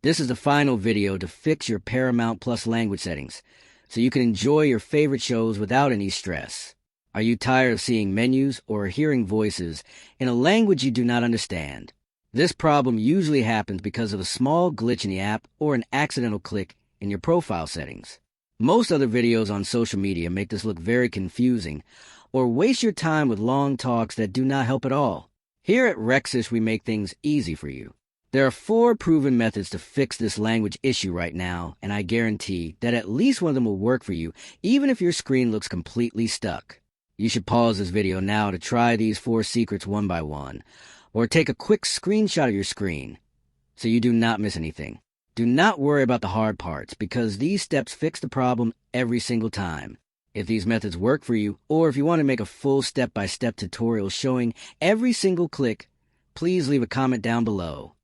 This is the final video to fix your Paramount Plus language settings, so you can enjoy your favorite shows without any stress. Are you tired of seeing menus or hearing voices in a language you do not understand? This problem usually happens because of a small glitch in the app or an accidental click in your profile settings. Most other videos on social media make this look very confusing or waste your time with long talks that do not help at all. Here at Rexish, we make things easy for you. There are 4 proven methods to fix this language issue right now, and I guarantee that at least one of them will work for you, even if your screen looks completely stuck. You should pause this video now to try these 4 secrets one by one, or take a quick screenshot of your screen so you do not miss anything. Do not worry about the hard parts, because these steps fix the problem every single time. If these methods work for you, or if you want to make a full step-by-step tutorial showing every single click, please leave a comment down below.